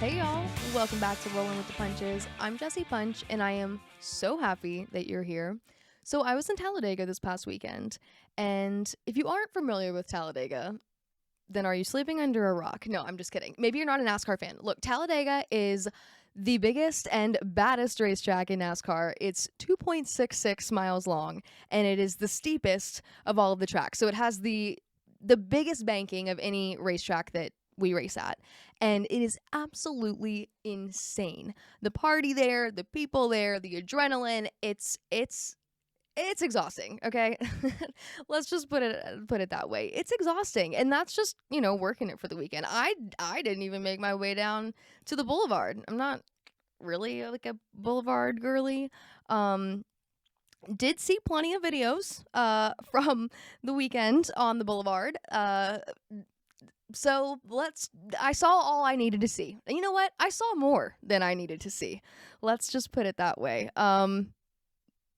Hey y'all, welcome back to Rolling with the Punches. I'm Jessie Punch, and I am so happy that you're here. So I was in Talladega this past weekend, and if you aren't familiar with Talladega, then are you sleeping under a rock? No, I'm just kidding. Maybe you're not a NASCAR fan. Look, Talladega is the biggest and baddest racetrack in NASCAR. It's 2.66 miles long, and it is the steepest of all of the tracks. So it has the biggest banking of any racetrack that we race at, and it is absolutely insane. The party there, the people there, the adrenaline, it's exhausting, okay? Let's just put it that way. It's exhausting, and that's just, working it for the weekend. I didn't even make my way down to the boulevard. I'm not really like a boulevard girly. Did see plenty of videos from the weekend on the boulevard. So I saw all I needed to see. And you know what? I saw more than I needed to see. Let's just put it that way.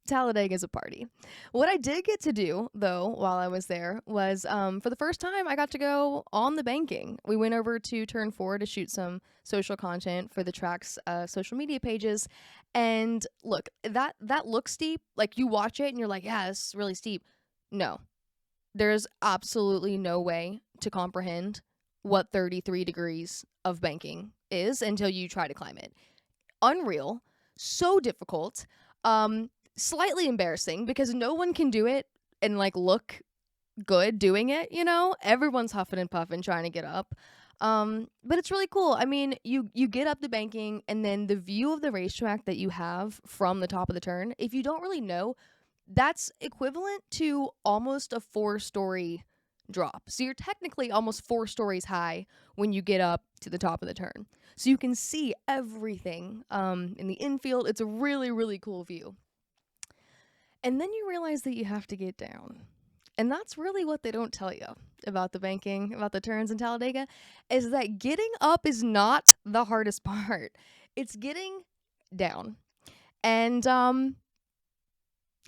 Talladega is a party. What I did get to do, though, while I was there was, for the first time, I got to go on the banking. We went over to Turn 4 to shoot some social content for the track's social media pages. And look, that looks steep. Like, you watch it and you're like, yeah, it's really steep. No. There's absolutely no way to comprehend what 33 degrees of banking is until you try to climb it. Unreal. So difficult. Slightly embarrassing because no one can do it and look good doing it, everyone's huffing and puffing trying to get up. But it's really cool. I mean, you get up the banking, and then the view of the racetrack that you have from the top of the turn, if you don't really know, that's equivalent to almost a 4-story drop. So you're technically almost 4 stories high when you get up to the top of the turn. So you can see everything in the infield. It's a really, really cool view. And then you realize that you have to get down. And that's really what they don't tell you about the banking, about the turns in Talladega, is that getting up is not the hardest part. It's getting down. And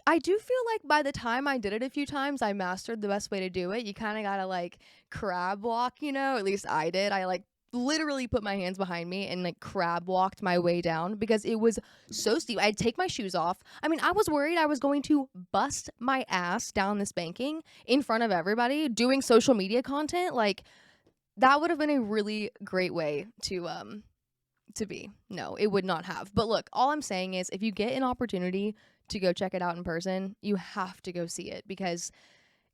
I do feel like by the time I did it a few times, I mastered the best way to do it. You kind of gotta crab walk, at least I did. I literally put my hands behind me and crab walked my way down because it was so steep. I'd take my shoes off. I mean, I was worried I was going to bust my ass down this banking in front of everybody doing social media content. That would have been a really great way to be. No, it would not have. But look, all I'm saying is if you get an opportunity to go check it out in person, you have to go see it because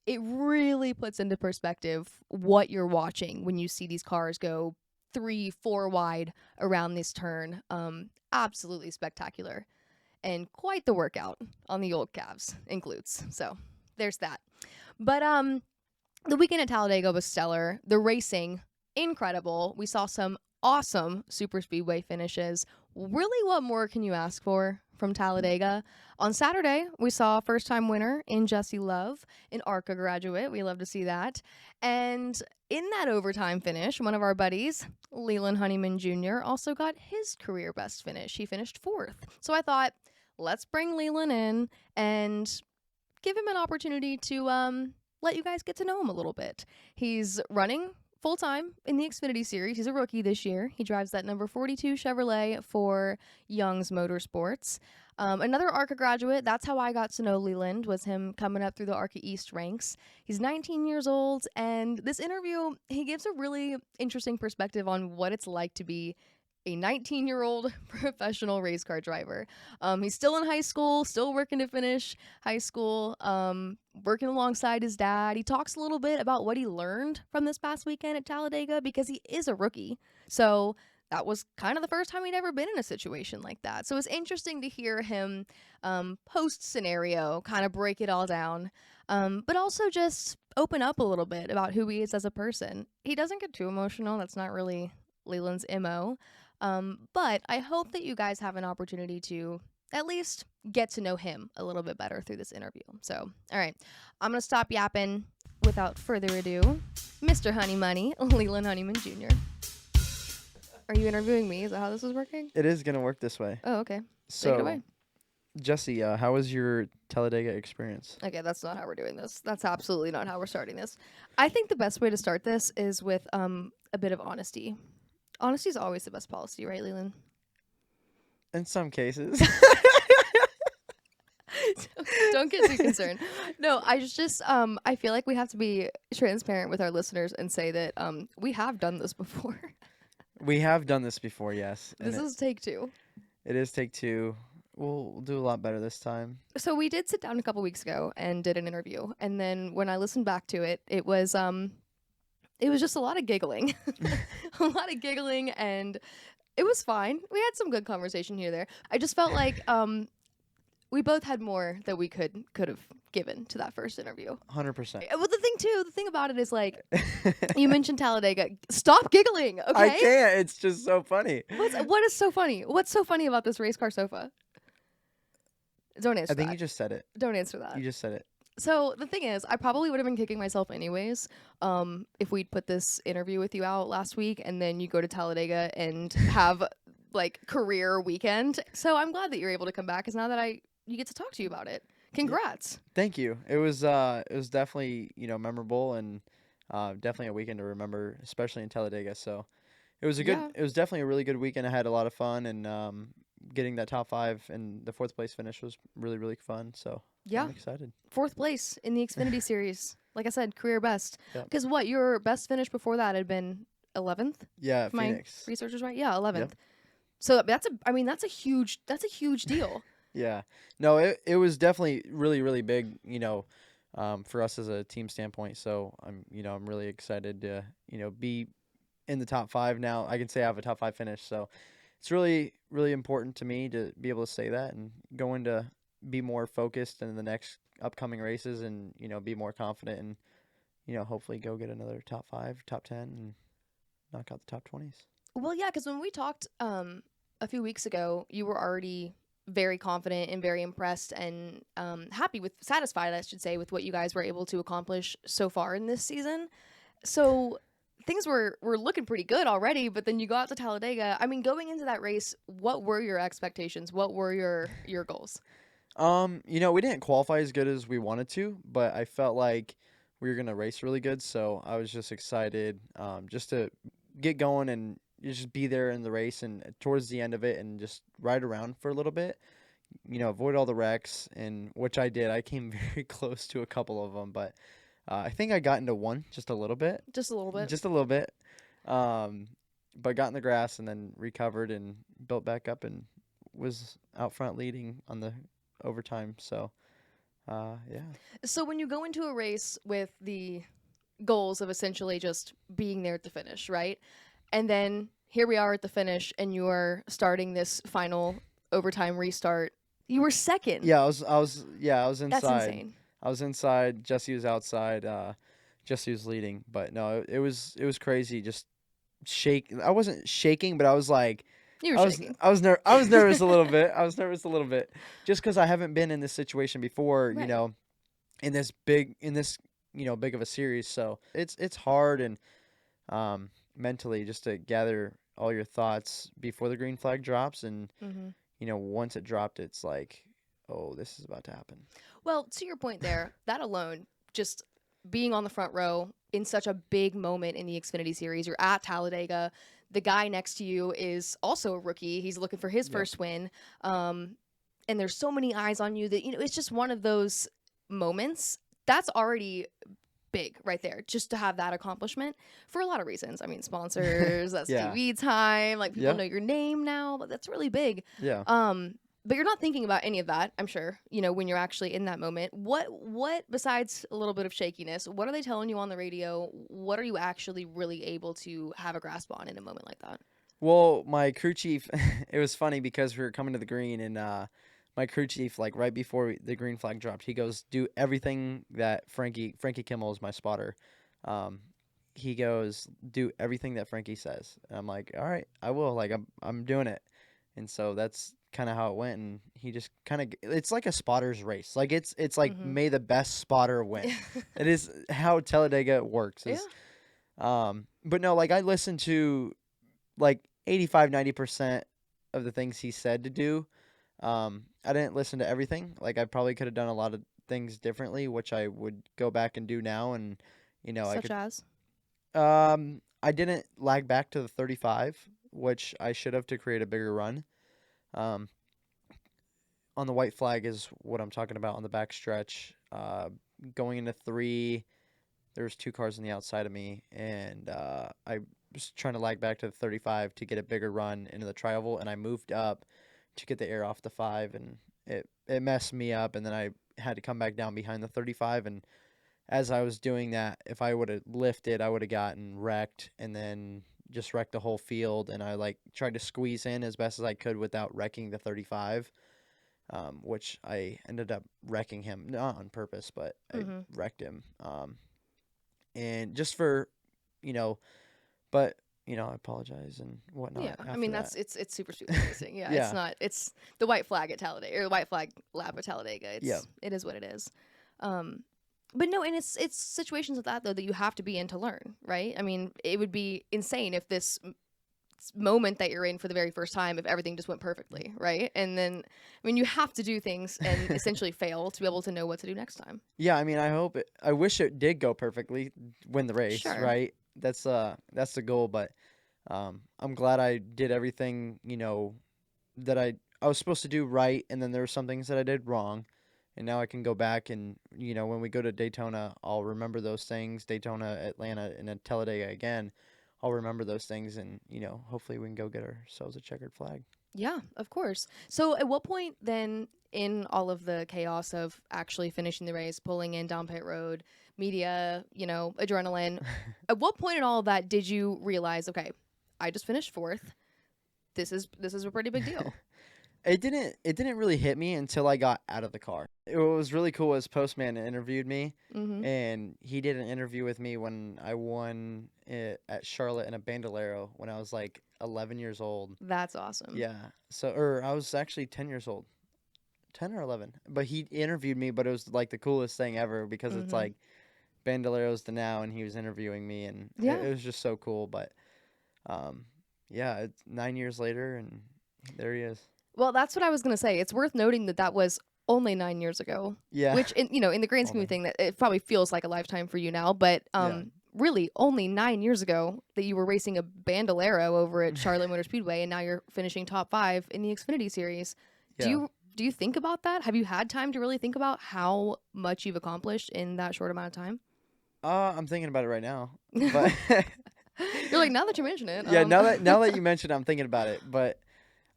it really puts into perspective what you're watching when you see these cars go 3-4 wide around this turn. Absolutely spectacular and quite the workout on the old calves includes. So there's that. But the weekend at Talladega was stellar. The racing, incredible. We saw some awesome super speedway finishes. Really, what more can you ask for from Talladega? On Saturday, we saw a first-time winner in Jessie Love, an ARCA graduate. We love to see that. And in that overtime finish, one of our buddies, Leland Honeyman Jr., also got his career best finish. He finished 4th. So I thought, let's bring Leland in and give him an opportunity to let you guys get to know him a little bit. He's running full-time in the Xfinity Series. He's a rookie this year. He drives that number 42 Chevrolet for Young's Motorsports. Another ARCA graduate. That's how I got to know Leland, was him coming up through the ARCA East ranks. He's 19 years old, and this interview, he gives a really interesting perspective on what it's like to be a 19-year-old professional race car driver. He's still in high school, still working to finish high school, working alongside his dad. He talks a little bit about what he learned from this past weekend at Talladega because he is a rookie. So that was kind of the first time he'd ever been in a situation like that. So it's interesting to hear him post-scenario kind of break it all down, but also just open up a little bit about who he is as a person. He doesn't get too emotional. That's not really Leland's MO. But I hope that you guys have an opportunity to at least get to know him a little bit better through this interview. So, all right, I'm going to stop yapping without further ado. Mr. Honey Money, Leland Honeyman Jr. Are you interviewing me? Is that how this is working? It is going to work this way. Oh, okay. So, take it away. Jessie, how was your Talladega experience? Okay, that's not how we're doing this. That's absolutely not how we're starting this. I think the best way to start this is with a bit of honesty. Honesty is always the best policy, right, Leland? In some cases. Don't get too concerned. No, I feel like we have to be transparent with our listeners and say that we have done this before. We have done this before, yes. This is take 2. It is take 2. We'll do a lot better this time. So we did sit down a couple weeks ago and did an interview, and then when I listened back to it, it was just a lot of giggling. A lot of giggling, and it was fine. We had some good conversation here there. I just felt like we both had more that we could have given to that first interview. 100%. Well, the thing about it is, like, you mentioned Talladega. Stop giggling, okay? I can't. It's just so funny. What is so funny? What's so funny about this race car sofa? Don't answer I think that. you just said it. Don't answer that. You just said it. So the thing is, I probably would have been kicking myself anyways if we'd put this interview with you out last week and then you go to Talladega and have, like, career weekend. So I'm glad that you're able to come back, because now that you get to talk to you about it. Congrats. Thank you. It was definitely, memorable, and definitely a weekend to remember, especially in Talladega. So it was it was definitely a really good weekend. I had a lot of fun, and getting that top 5 and the 4th place finish was really, really fun. So yeah, I'm excited. 4th place in the Xfinity Series. Like I said, career best. Yep. Because your best finish before that had been 11th? Yeah, My Phoenix. research is right. Yeah, 11th. Yep. So that's a huge deal. Yeah. No, it was definitely really, really big, for us as a team standpoint. So I'm really excited to, be in the top 5 now. I can say I have a top 5 finish. So it's really, really important to me to be able to say that and going to be more focused in the next upcoming races and, be more confident and, hopefully go get another top 5, top 10 and knock out the top 20s. Well, yeah, because when we talked a few weeks ago, you were already very confident and very impressed and satisfied, I should say, with what you guys were able to accomplish so far in this season. So things were looking pretty good already, but then you got to Talladega. I mean, going into that race, what were your expectations? What were your goals? We didn't qualify as good as we wanted to, but I felt like we were going to race really good. So I was just excited just to get going and just be there in the race and towards the end of it and just ride around for a little bit, avoid all the wrecks, and which I did. I came very close to a couple of them, but I think I got into one just a little bit. Just a little bit. Just a little bit. But got in the grass and then recovered and built back up and was out front leading on the overtime. So, yeah. So when you go into a race with the goals of essentially just being there at the finish, right? And then here we are at the finish, and you are starting this final overtime restart. You were second. Yeah, I was inside. That's insane. I was inside. Jesse was outside. Jesse was leading, but no, it was crazy. Just I wasn't shaking, but I was like, you were shaking. I was nervous a little bit. I was nervous a little bit, just because I haven't been in this situation before. Right. In this big of a series. So it's hard and mentally just to gather all your thoughts before the green flag drops, and once it dropped, it's like, oh, this is about to happen. Well, to your point there, that alone, just being on the front row in such a big moment in the Xfinity Series, you're at Talladega, the guy next to you is also a rookie, he's looking for his first win, and there's so many eyes on you that, it's just one of those moments that's already big right there, just to have that accomplishment for a lot of reasons. I mean, sponsors, that's TV time, like people know your name now, but that's really big. Yeah. But you're not thinking about any of that, I'm sure, when you're actually in that moment. What besides a little bit of shakiness, what are they telling you on the radio? What are you actually really able to have a grasp on in a moment like that? Well, my crew chief, it was funny because we were coming to the green, and my crew chief, like right before the green flag dropped, he goes, do everything that Frankie Kimmel is my spotter. He goes, do everything that Frankie says. And I'm like, all right, I will. Like, I'm doing it. And so that's kind of how it went. And he just kind of, it's like a spotter's race. Like it's like may the best spotter win. It is how Talladega works. But no, like I listened to like 85-90% of the things he said to do. I didn't listen to everything. Like I probably could have done a lot of things differently, which I would go back and do now. And Such as? I didn't lag back to the 35, which I should have to create a bigger run. Um, on the white flag is what I'm talking about on the back stretch. Going into 3, there was 2 cars on the outside of me, and I was trying to lag back to the 35 to get a bigger run into the tri-oval, and I moved up to get the air off the 5, and it messed me up, and then I had to come back down behind the 35, and as I was doing that, if I would have lifted, I would have gotten wrecked, and then just wrecked the whole field, and I like tried to squeeze in as best as I could without wrecking the 35. Which I ended up wrecking him, not on purpose, but I wrecked him. And just for, you know, but I apologize and whatnot. Yeah, I after mean that. it's super speedway racing. Yeah, Yeah. it's not. It's the white flag at Talladega or the white flag lap at Talladega. Yeah. It is what it is. But no, and it's situations like that though that you have to be in to learn, right? I mean, it would be insane if this moment that you're in for the very first time, if everything just went perfectly, right? And then, I mean, you have to do things and essentially fail to be able to know what to do next time. Yeah, I mean, I wish it did go perfectly, win the race, Sure. right? That's the goal, but I'm glad I did everything, that I was supposed to do right, and then there were some things that I did wrong, and now I can go back and, when we go to Daytona, I'll remember those things, Daytona, Atlanta, and then Talladega again. I'll remember those things, and hopefully we can go get ourselves a checkered flag. Yeah, of course. So at what point then in all of the chaos of actually finishing the race, pulling in down pit road, media, adrenaline, at what point in all of that did you realize, okay, I just finished 4th. This is a pretty big deal. It didn't really hit me until I got out of the car. It was really cool as Postman interviewed me, and he did an interview with me when I won it at Charlotte in a Bandolero when I was like 11 years old. That's awesome. Yeah. So, I was actually 10 years old, 10 or 11. But he interviewed me, but it was like the coolest thing ever because it's like Bandoleros to now, and he was interviewing me, and it was just so cool. But, yeah, it's 9 years later, and there he is. Well, that's what I was going to say. It's worth noting that was only 9 years ago. Yeah. Which, in the grand scheme of things, that it probably feels like a lifetime for you now. But really, only 9 years ago that you were racing a Bandolero over at Charlotte Motor Speedway, and now you're finishing top 5 in the Xfinity Series. Yeah. Do you think about that? Have you had time to really think about how much you've accomplished in that short amount of time? I'm thinking about it right now. But you're like, now that you mention it. Yeah, now that you mention it, I'm thinking about it. But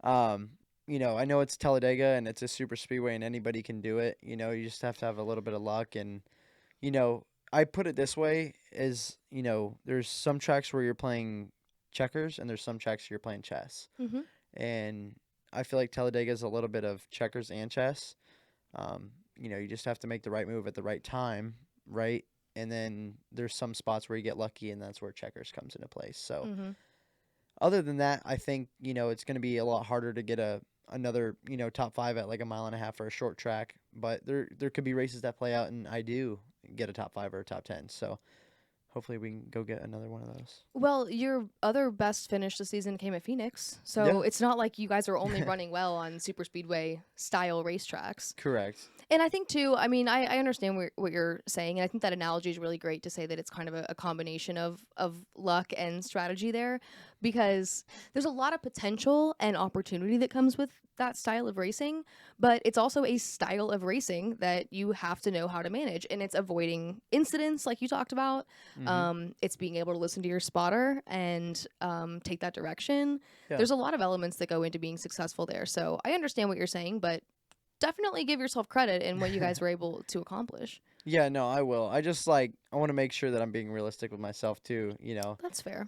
I know it's Talladega and it's a super speedway and anybody can do it. You just have to have a little bit of luck. And, I put it this way is, there's some tracks where you're playing checkers and there's some tracks where you're playing chess. And I feel like Talladega is a little bit of checkers and chess. You just have to make the right move at the right time, right? And then there's some spots where you get lucky and that's where checkers comes into place. So other than that, I think, it's going to be a lot harder to get another, top 5 at like a mile and a half for a short track. But there could be races that play out and I do get a top 5 or a top 10. So hopefully we can go get another one of those. Well, your other best finish this season came at Phoenix. So it's not like you guys are only running well on super speedway style racetracks. Correct. And I think, too, I mean, I understand what you're saying. And I think that analogy is really great to say that it's kind of a combination of luck and strategy there. Because there's a lot of potential and opportunity that comes with that style of racing. But it's also a style of racing that you have to know how to manage. And it's avoiding incidents like you talked about. It's being able to listen to your spotter and take that direction. Yeah. There's a lot of elements that go into being successful there. So I understand what you're saying, but definitely give yourself credit in what you guys were able to accomplish. Yeah, no, I will. I just I want to make sure that I'm being realistic with myself too, That's fair.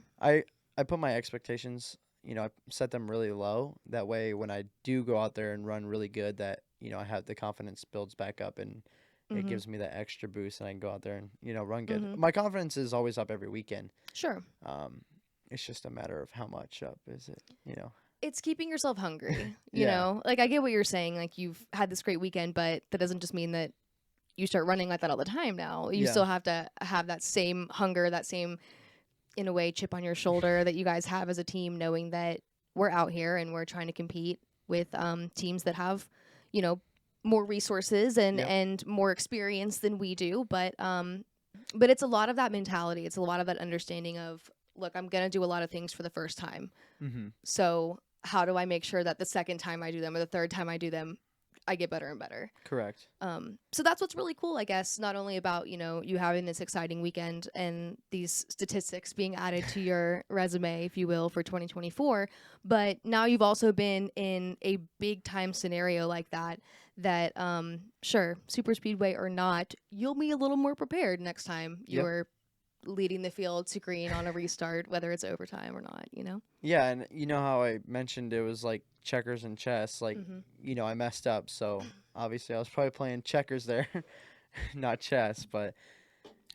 I put my expectations, I set them really low. That way when I do go out there and run really good that, I have the confidence builds back up and it gives me that extra boost and I can go out there and, run good. My confidence is always up every weekend. Sure. It's just a matter of how much up is it, It's keeping yourself hungry, you know? Like, I get what you're saying. Like, you've had this great weekend, but that doesn't just mean that you start running like that all the time now. You still have to have that same hunger, that same, in a way, chip on your shoulder that you guys have as a team, knowing that we're out here and we're trying to compete with teams that have, more resources and more experience than we do. But But it's a lot of that mentality. It's a lot of that understanding of, look, I'm going to do a lot of things for the first time. Mm-hmm. So how do I make sure that the second time I do them or the third time I do them, I get better and better? Correct. So that's what's really cool, I guess, not only about, you having this exciting weekend and these statistics being added to your resume, if you will, for 2024, but now you've also been in a big time scenario like that, sure, super speedway or not, you'll be a little more prepared next time you're leading the field to green on a restart, whether it's overtime or not, Yeah, and you know how I mentioned it was like checkers and chess, like, I messed up, so obviously I was probably playing checkers there, not chess, but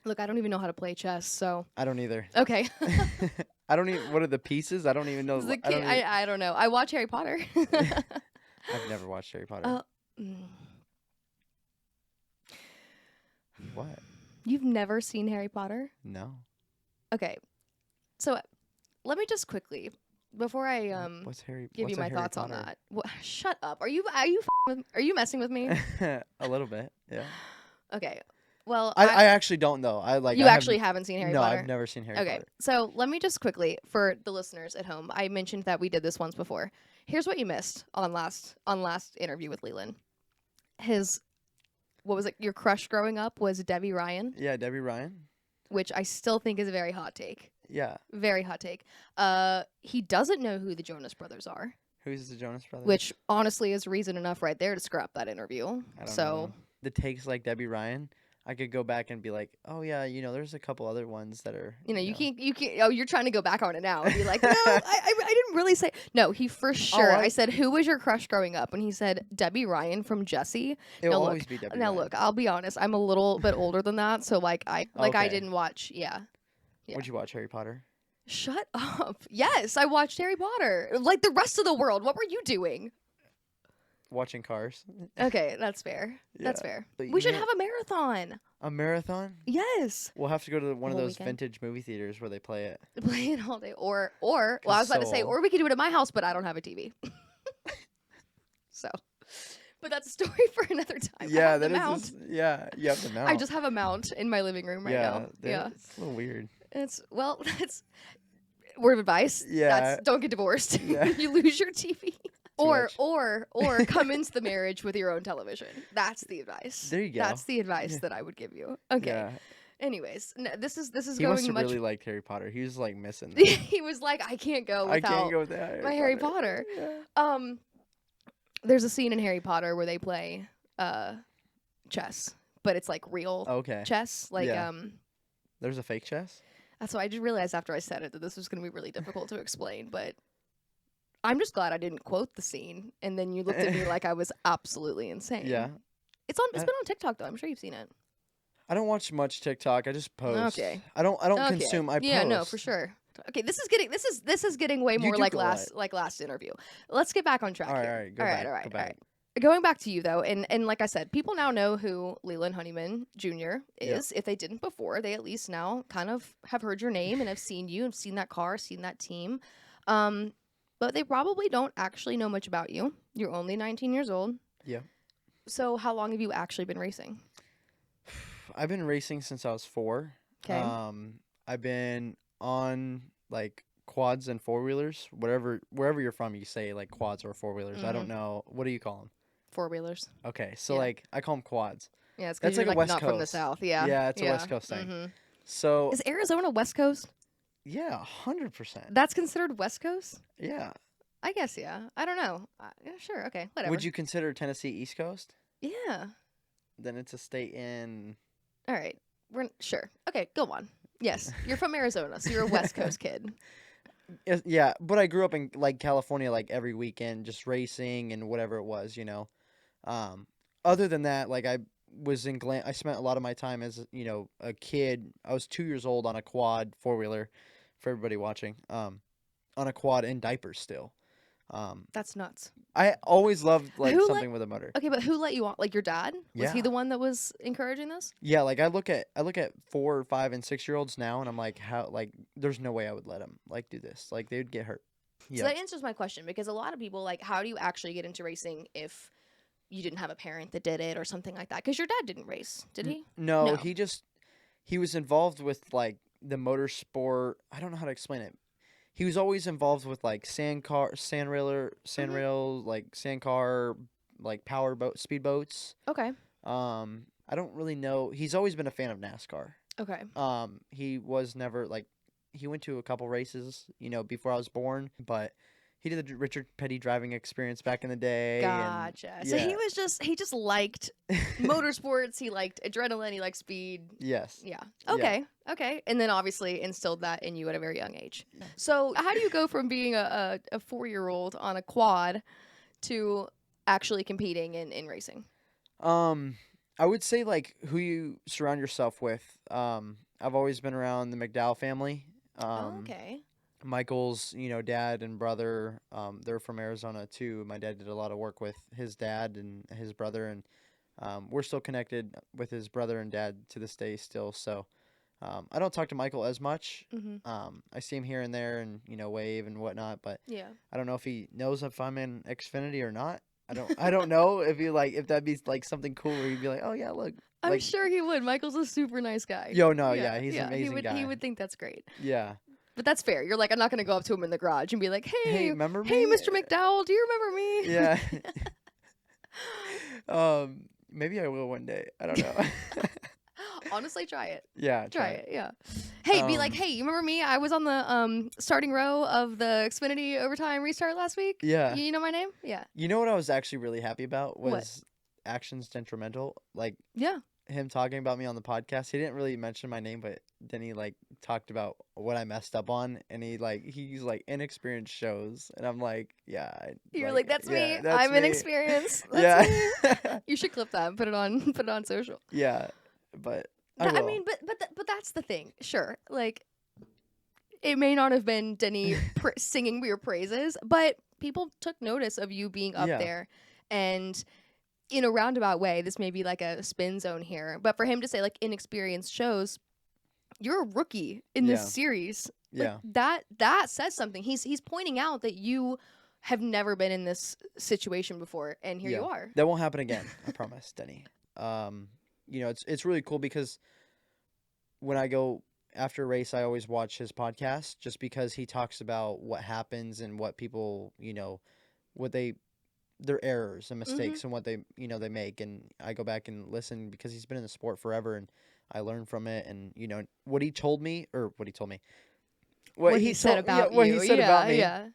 Look, I don't even know how to play chess, so I don't either. okay. I don't even, what are the pieces? I don't even know. I don't know. I watch Harry Potter. I've never watched Harry Potter. What? You've never seen Harry Potter? No. Okay. So let me just quickly, before I give you my thoughts on that. Shut up. Are you messing with me? A little bit, yeah. Okay. Well, I actually don't know. Haven't seen Harry Potter? No, I've never seen Harry Potter. Okay. So let me just quickly, for the listeners at home, I mentioned that we did this once before. Here's what you missed on last interview with Leland. What was it? Your crush growing up was Debbie Ryan? Yeah, Debbie Ryan. Which I still think is a very hot take. Yeah. Very hot take. He doesn't know who the Jonas Brothers are. Who's the Jonas Brothers? Which honestly is reason enough right there to scrap that interview. I don't know. The takes like Debbie Ryan, I could go back and be like, oh yeah, there's a couple other ones that are. You can't. Oh, you're trying to go back on it now and be like, no, I didn't really say. No, he for sure. I said, who was your crush growing up? And he said Debbie Ryan from Jessie. It will always be Debbie Ryan. Now look, I'll be honest. I'm a little bit older than that, so I didn't watch. Yeah. Would you watch Harry Potter? Shut up. Yes, I watched Harry Potter. Like the rest of the world. What were you doing? Watching Cars. Okay, that's fair. Yeah. That's fair. But we should have a marathon. A marathon? Yes. We'll have to go to one of those vintage movie theaters where they play it. Play it all day. Or I was about to say, or we could do it at my house, but I don't have a TV. So, but that's a story for another time. Yeah, that is. Yeah, you have the mount. I just have a mount in my living room right now. Yeah, it's a little weird. That's word of advice. Yeah. Don't get divorced. Yeah. You lose your TV. Or come into the marriage with your own television. That's the advice. There you go. That's the advice that I would give you. Okay. Yeah. Anyways, this is he going must have much. really liked Harry Potter. He was like missing. He was like, I can't go without my Harry Potter. Yeah. There's a scene in Harry Potter where they play chess, but it's like real chess. Like There's a fake chess? That's why I just realized after I said it that this was going to be really difficult to explain, but I'm just glad I didn't quote the scene, and then you looked at me like I was absolutely insane. Yeah. It's been on TikTok though. I'm sure you've seen it. I don't watch much TikTok. I just post. Okay. I don't consume. I post. Yeah, no, for sure. Okay, this is getting way more like last interview. Let's get back on track here. All right. Going back to you though, and like I said, people now know who Leland Honeyman Jr. is. If they didn't before, they at least now kind of have heard your name and have seen you and seen that car, seen that team. But they probably don't actually know much about you. You're only 19 years old. Yeah. So how long have you actually been racing? I've been racing since I was 4. Okay. I've been on like quads and 4-wheelers. Wherever you're from, you say like quads or 4-wheelers. I don't know. What do you call them? 4-wheelers. Okay. So like I call them quads. Yeah, it's because you're like a West not Coast. from the South. Yeah. Yeah, it's a West Coast thing. Mm-hmm. So is Arizona West Coast? Yeah, 100%. That's considered West Coast? Yeah. I guess, yeah. I don't know. Yeah, sure. Okay, whatever. Would you consider Tennessee East Coast? Yeah. Then it's a state in... All right. We're sure. Okay, go on. Yes, you're from Arizona, so you're a West Coast kid. Yeah, but I grew up in like California like every weekend, just racing and whatever it was, Other than that, like I spent a lot of my time as, a kid. I was 2 years old on a quad 4-wheeler, for everybody watching, on a quad in diapers still. That's nuts. I always loved something with a motor. Okay, but who let you on? Like your dad? Was he the one that was encouraging this? Yeah, like I look at 4, 5, and 6-year-olds now, and I'm like, how? Like, there's no way I would let them do this. Like, they would get hurt. So that answers my question, because a lot of people like, how do you actually get into racing if you didn't have a parent that did it or something like that? Because your dad didn't race, did he? No, he was involved with like the motorsport. I don't know how to explain it. He was always involved with like Mhm. sandrail, like sandcar, like power boat, speedboats. Okay. I don't really know. He's always been a fan of NASCAR. Okay. He was never like he went to a couple races, before I was born, but he did the Richard Petty driving experience back in the day, and Gotcha. So yeah, he just liked motorsports. He liked adrenaline. He liked speed. yes, Yeah. yeah. Okay. Okay. And then obviously instilled that in you at a very young age. So how do you go from being a 4-year-old on a quad to actually competing in racing? I would say like who you surround yourself with. I've always been around the McDowell family. Um, Okay. Michael's, dad and brother, they're from Arizona too. My dad did a lot of work with his dad and his brother, and we're still connected with his brother and dad to this day still. So I don't talk to Michael as much. Mhm. I see him here and there and wave and whatnot, but Yeah. I don't know if he knows if I'm in Xfinity or not. I don't know if that'd be like something cool where he'd be like, oh yeah, look, I'm like, sure he would. Michael's a super nice guy. yo, no, Yeah. yeah, he's an Yeah. He amazing would guy. he would think that's great. Yeah. But that's fair. You're like, I'm not gonna go up to him in the garage and be like, Hey, hey, remember hey, me? Mr. McDowell, do you remember me? Yeah. Maybe I will one day. I don't know. Honestly, try it. Yeah, Try it, yeah. Hey, be like, Um, hey, you remember me? I was on the starting row of the Xfinity overtime restart last week. yeah. You know my name? Yeah. You know what I was actually really happy about What? was Actions Detrimental. Like Yeah. him talking about me on the podcast. He didn't really mention my name, but then he like talked about what I messed up on, and he's like inexperienced shows, and I'm like, yeah, You're like, that's yeah, me. that's I'm me. inexperienced. That's me. Yeah, You should clip that and put it on social. yeah, but I I will. mean, but that's the thing. Sure, like it may not have been Denny singing your praises, but people took notice of you being up Yeah, there, and in a roundabout way, this may be like a spin zone here, but for him to say like inexperienced shows, you're a rookie in this yeah, series. Like yeah, that says something. He's pointing out that you have never been in this situation before, and here yeah. you are. That won't happen again. I promise, Denny. It's really cool because when I go after a race, I always watch his podcast just because he talks about what happens and what people, what their errors and Mm-hmm. mistakes and what they make. And I go back and listen because he's been in the sport forever and I learn from it. And, what he told me, or what he told me, What he said yeah, about what he you, said about yeah, me, yeah.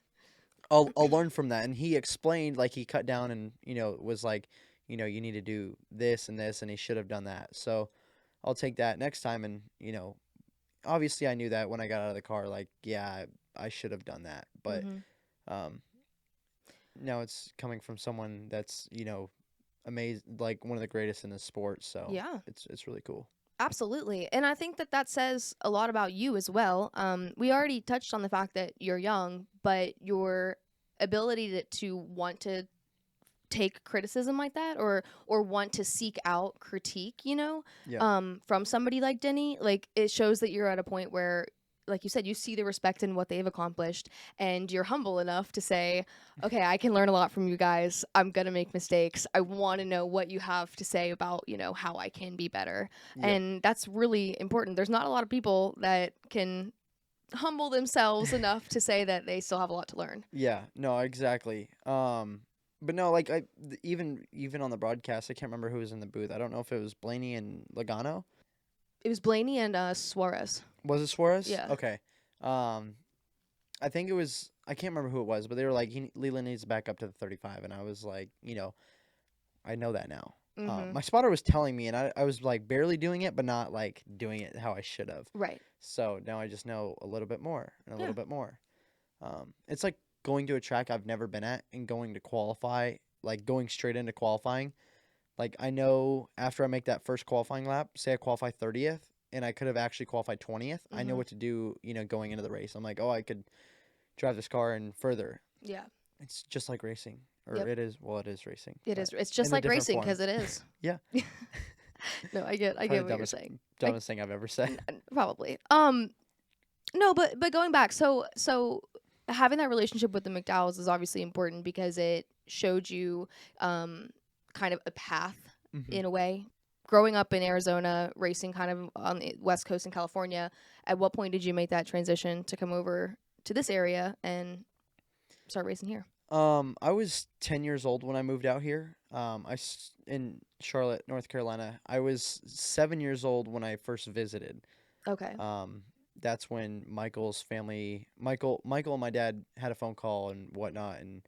I'll learn from that. And he explained, like, he cut down and, was like, you need to do this and this, and he should have done that. So I'll take that next time. And, obviously I knew that when I got out of the car, like, yeah, I should have done that. But Mm-hmm. um, now it's coming from someone that's, amazing, like one of the greatest in the sport. So Yeah. it's really cool. Absolutely. And I think that says a lot about you as well. We already touched on the fact that you're young, but your ability to want to take criticism like that or want to seek out critique, Yeah. from somebody like Denny, like it shows that you're at a point where, like you said, you see the respect in what they've accomplished and you're humble enough to say, okay, I can learn a lot from you guys. I'm going to make mistakes. I want to know what you have to say about, how I can be better. Yep. And that's really important. There's not a lot of people that can humble themselves enough to say that they still have a lot to learn. Yeah. No, exactly. But no, like even on the broadcast, I can't remember who was in the booth. I don't know if it was Blaney and Logano. It was Blaney and Suarez. Was it Suarez? Yeah. Okay. I think it was. I can't remember who it was, but they were like, Leland needs to back up to the 35, and I was like, I know that now. Mm-hmm. My spotter was telling me, and I was like barely doing it, but not like doing it how I should have. Right. So now I just know a little bit more and a Yeah. little bit more. It's like going to a track I've never been at and going to qualify, like going straight into qualifying. Like I know after I make that first qualifying lap, say I qualify 30th, and I could have actually qualified 20th. I know Mhm. what to do, going into the race. I'm like, oh, I could drive this car and further. Yeah. It's just like racing, or Yep. it is. Well, it is racing. It but is. It's just in a like different racing form. because it is. Yeah. No, I get Probably what the you're saying. dumbest thing I've ever said. Probably. No, but going back, so having that relationship with the McDowells is obviously important because it showed you kind of a path Mhm. in a way. growing up in Arizona, racing kind of on the West Coast in California, at what point did you make that transition to come over to this area and start racing here? I was 10 years old when I moved out here. In Charlotte, North Carolina. I was 7 years old when I first visited. Okay. That's when Michael's family, Michael and my dad had a phone call and whatnot, and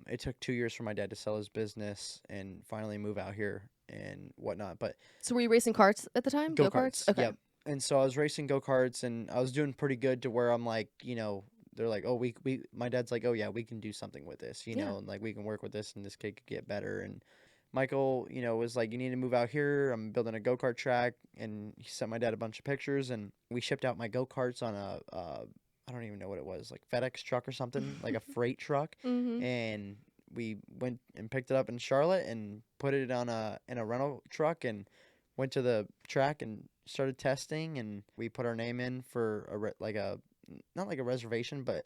it took 2 years for my dad to sell his business and finally move out here and whatnot. But So were you racing karts at the time? go-karts, Okay. yep. And so I was racing go-karts, and I was doing pretty good to where I'm like, they're like, oh, my dad's like, oh yeah, we can do something with this, Yeah. and like we can work with this, and this kid could get better. And Michael, was like, you need to move out here. I'm building a go-kart track, and he sent my dad a bunch of pictures, and we shipped out my go-karts on a, I don't even know what it was, like FedEx truck or something, like a freight truck, Mm-hmm. and we went and picked it up in Charlotte and put it on in a rental truck and went to the track and started testing, and we put our name in for not like a reservation, but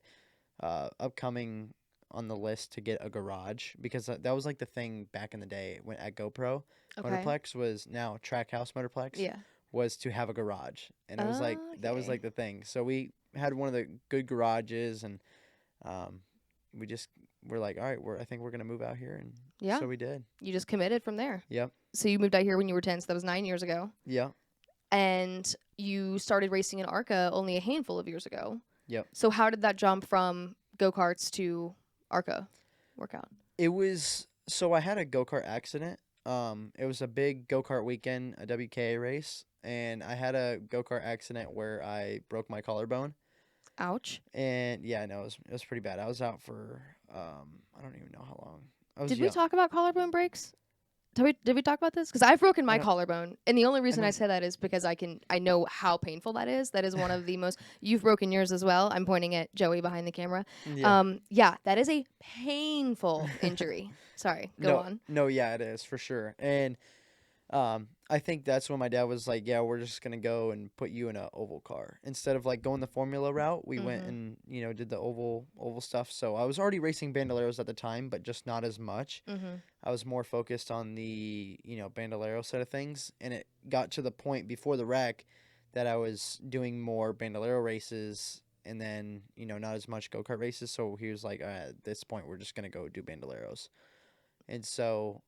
upcoming on the list to get a garage, because that was like the thing back in the day when at GoPro. Okay. Motorplex was now Trackhouse Motorplex. Yeah. Was to have a garage, and it was like that was Okay. like the thing. So we had one of the good garages, and we just were like, all right, I think we're gonna move out here, and Yeah. so we did. You just committed from there. Yep. So you moved out here when you were 10, so that was 9 years ago. Yeah. And you started racing in ARCA only a handful of years ago. Yep. So how did that jump from go-karts to ARCA work out? It was so I had a go-kart accident. It was a big go-kart weekend, a WKA race, and I had a go-kart accident where I broke my collarbone. Ouch. And yeah, no, it was pretty bad. I was out for I don't even know how long. Did we talk about collarbone breaks? Did we talk about this? Because I've broken my don't- collarbone, and the only reason I don't- say that is because I know how painful that is. That is one of the most. You've broken yours as well. I'm pointing at Joey behind the camera. Yeah. That is a painful injury. Sorry, go on. No, yeah, it is for sure. And I think that's when my dad was like, yeah, we're just gonna go and put you in a oval car instead of like going the formula route. We went and did the oval stuff. So I was already racing bandoleros at the time, but just not as much. Mm-hmm. I was more focused on the bandolero side of things, and it got to the point before the wreck that I was doing more bandolero races, and then not as much go-kart races. So he was like, at this point, we're just gonna go do bandoleros. And so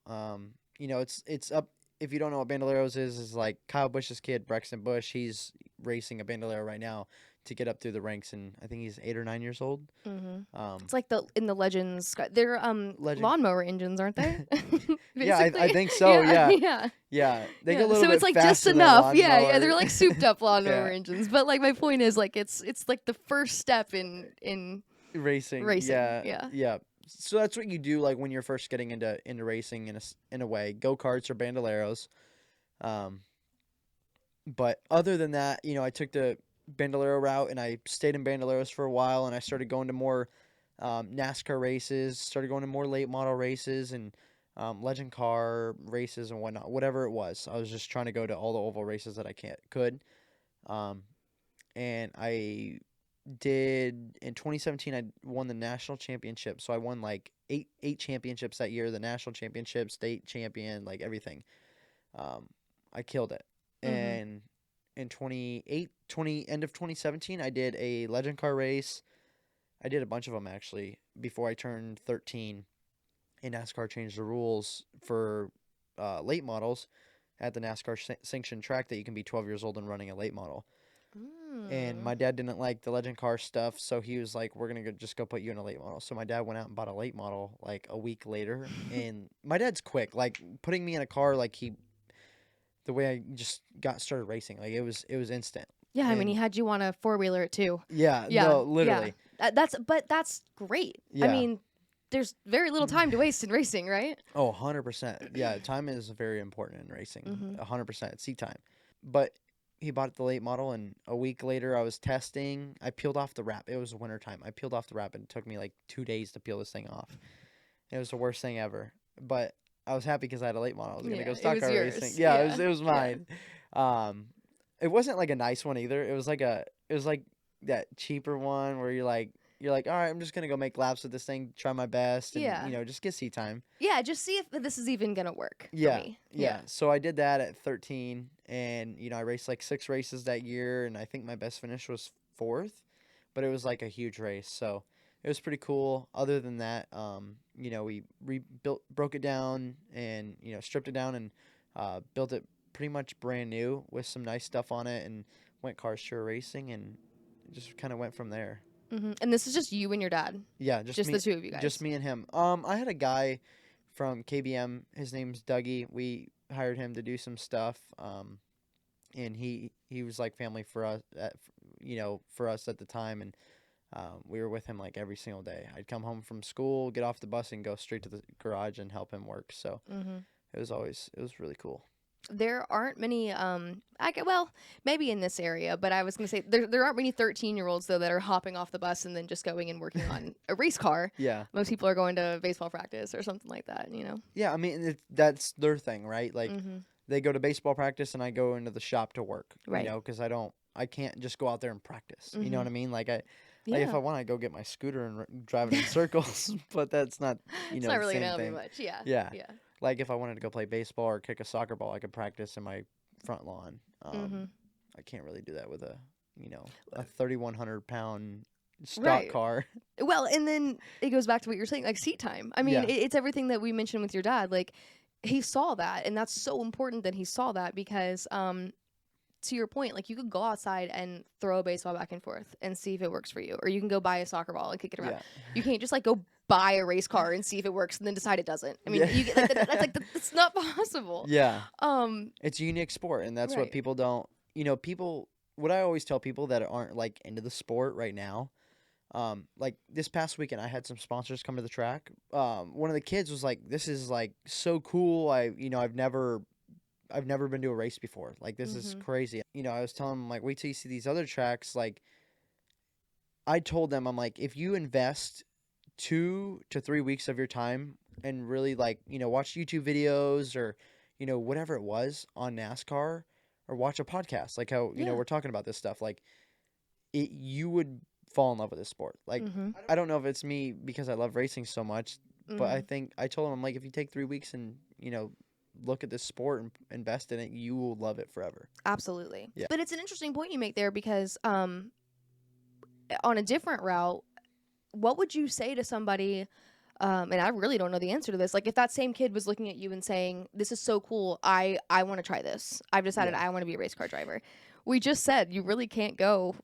it's up. If you don't know what bandoleros is like Kyle Busch's kid, Braxton Busch. He's racing a bandolero right now to get up through the ranks, and I think he's 8 or 9 years old. Mm-hmm. It's like in the Legends. They're lawnmower engines, aren't they? Yeah, I think so. Yeah. They get a little so bit it's like faster just than enough. Yeah, lawnmower. they're like souped up lawnmower Yeah. engines. But like my point is like it's like the first step in racing. Yeah. So that's what you do like when you're first getting into racing in a way. Go-karts or bandoleros. But other than that, I took the bandolero route, and I stayed in bandoleros for a while, and I started going to more NASCAR races, started going to more late model races, and legend car races and whatnot, whatever it was. I was just trying to go to all the oval races that I could. And I did in 2017. I won the national championship, so I won like eight championships that year. The national championship, state champion, like everything. I killed it. And in end of 2017, I did a legend car race. I did a bunch of them actually before I turned 13. And NASCAR changed the rules for late models at the NASCAR sanctioned track that you can be 12 years old and running a late model. And my dad didn't like the legend car stuff, so he was like, we're going to just go put you in a late model. So my dad went out and bought a late model like a week later. And my dad's quick, like putting me in a car, like the way I just started racing, like it was instant. Yeah, I mean, he had you on a 4-wheeler too. Yeah, no, literally. Yeah. That's great. Yeah. I mean, there's very little time to waste in racing, right? Oh, 100%. Yeah, time is very important in racing. 100%. It's seat time. But he bought the late model, and a week later I was testing. I peeled off the wrap. It was wintertime. I peeled off the wrap, and it took me like 2 days to peel this thing off. It was the worst thing ever. But I was happy because I had a late model. I was going to go stock car racing. Yeah, it was mine. It wasn't like a nice one either. It was like that cheaper one where you're like, you're like, all right, I'm just gonna go make laps with this thing, try my best, and Yeah. just get seat time. Yeah, just see if this is even gonna work for Yeah, me. yeah. So I did that at 13, and I raced like 6 races that year, and I think my best finish was fourth, but it was like a huge race, so it was pretty cool. Other than that, we broke it down, and stripped it down, and built it pretty much brand new with some nice stuff on it, and went Cars Tour racing, and just kind of went from there. And this is just you and your dad, Yeah, just me, the two of you guys. just me and him. I had a guy from KBM. His name's Dougie. We hired him to do some stuff. And he was like family for us, for us at the time, and we were with him like every single day. I'd come home from school, get off the bus, and go straight to the garage and help him work. So it was really cool. There aren't many, well, maybe in this area, but I was going to say there aren't many 13-year-olds, though, that are hopping off the bus and then just going and working on a race car. Yeah. Most people are going to baseball practice or something like that, Yeah, I mean, that's their thing, right? Like, they go to baseball practice and I go into the shop to work, Right. Because I can't just go out there and practice. You know what I mean? Like, Yeah. if I want, I go get my scooter and drive it in circles, but that's not, it's not really the same gonna help me thing. much. Yeah. Yeah. Yeah. Like, if I wanted to go play baseball or kick a soccer ball, I could practice in my front lawn. I can't really do that with a 3,100-pound stock Right. car. Well, and then it goes back to what you're saying, like seat time. I mean, Yeah. it's everything that we mentioned with your dad. Like, he saw that, and that's so important that he saw that because, to your point, like, you could go outside and throw a baseball back and forth and see if it works for you, or you can go buy a soccer ball and kick it around. Yeah. You can't just like go buy a race car and see if it works and then decide it doesn't. I mean, Yeah. you get like that's like it's not possible. Yeah. Um, It's a unique sport, and that's Right. what people don't. What I always tell people that aren't like into the sport right now, like this past weekend, I had some sponsors come to the track. One of the kids was like, "This is like so cool. I've never been to a race before. Like, this is crazy." I was telling him, like, wait till you see these other tracks. Like, I told them, I'm like, if you invest 2 to 3 weeks of your time and really like, watch YouTube videos or, whatever it was on NASCAR, or watch a podcast, like how, Yeah. we're talking about this stuff, like you would fall in love with this sport. Like, I don't know if it's me because I love racing so much, but I think I told him, I'm like, if you take 3 weeks and, look at this sport and invest in it, you will love it forever. Absolutely. Yeah. But it's an interesting point you make there because on a different route, what would you say to somebody, and I really don't know the answer to this, like if that same kid was looking at you and saying, this is so cool, I want to try this. I've decided I want to be a race car driver. We just said you really can't go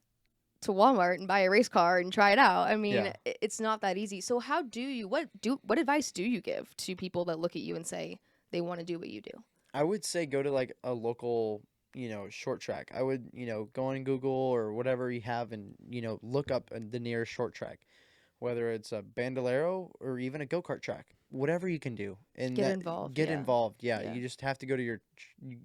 to Walmart and buy a race car and try it out. I mean, it's not that easy. So how do you, what advice do you give to people that look at you and say they want to do what you do? I would say go to like a local, short track. I would, go on Google or whatever you have and, look up the nearest short track, whether it's a Bandolero or even a go-kart track, whatever you can do. And Get involved. Get yeah. involved. Yeah, Yeah. you just have to go to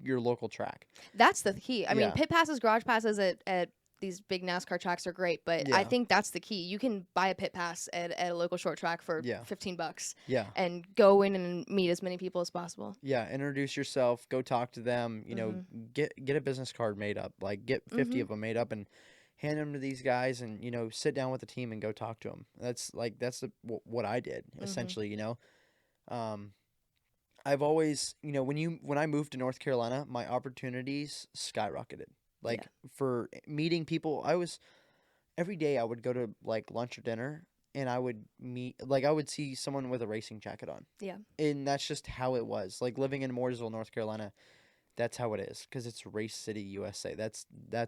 your local track. That's the key. I mean, Yeah. pit passes, garage passes at these big NASCAR tracks are great, but I Yeah. think that's the key. You can buy a pit pass at a local short track for $15 Yeah. and go in and meet as many people as possible. Yeah, introduce yourself, go talk to them, get a business card made up, like get 50 of them made up and hand them to these guys and, sit down with the team and go talk to them. That's what I did essentially, I've always, when I moved to North Carolina, my opportunities skyrocketed. Like for meeting people, every day I would go to like lunch or dinner and I would I would see someone with a racing jacket on. Yeah. And that's just how it was. Like living in Mooresville, North Carolina, that's how it is because it's Race City, USA. That's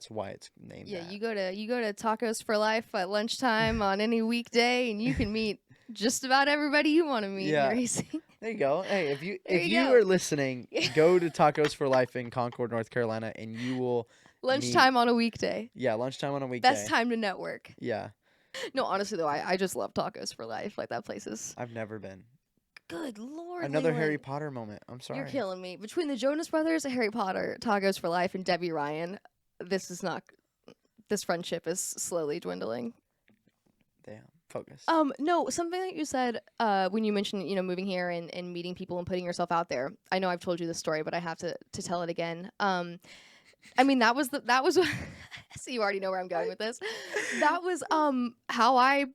why it's named that. You go to Tacos for Life at lunchtime on any weekday and you can meet just about everybody you want to meet in racing. There you go. Hey, if you go. are listening, go to Tacos for Life in Concord, North Carolina, and you will Lunchtime on a weekday. Yeah, lunchtime on a weekday. Best time to network. Yeah. No, honestly though, I just love Tacos for Life. Like that place is. I've never been. Good Lord. Another Leland. Harry Potter moment. I'm sorry. You're killing me. Between the Jonas Brothers, Harry Potter, Tacos for Life, and Debbie Ryan, this friendship is slowly dwindling. Damn. Focus. No, something that you said when you mentioned, moving here and meeting people and putting yourself out there. I know I've told you this story, but I have to tell it again. I mean, that was So you already know where I'm going with this. That was how I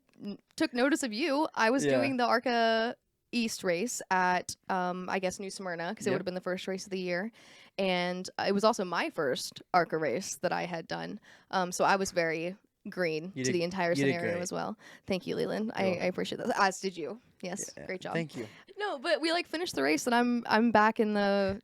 took notice of you. I was Yeah. doing the ARCA East race at I guess New Smyrna, because it Yep. would have been the first race of the year, and it was also my first ARCA race that I had done. So I was very green You to did- the entire you did scenario great. as well. Thank you, Leland. I welcome. appreciate that. As did you. Yes, Yeah, great job. Thank you. No, but we like finished the race, and I'm back in the